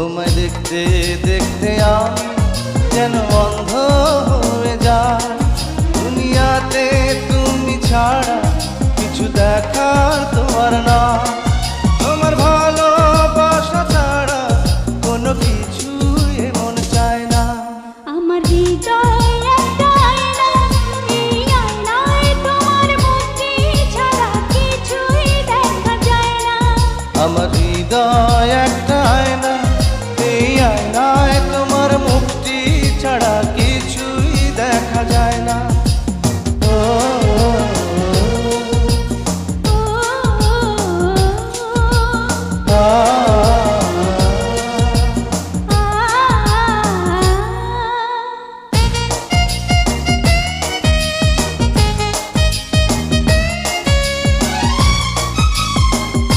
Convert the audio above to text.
তোমায় দেখতে দেখতে আমি যেন অন্ধ হয়ে যাই। দুনিয়াতে তুমি ছাড়া কিছু দেখার তোমার না। তোমার ভালোবাসা ছাড়া কোনো কিছু এমন চায় না। আমার হৃদয় একটা আয়না, এই আয়নায় তোমার মুখটি ছাড়া কিছুই দেখা যায় না। আমার হৃদয় একটা আয়না,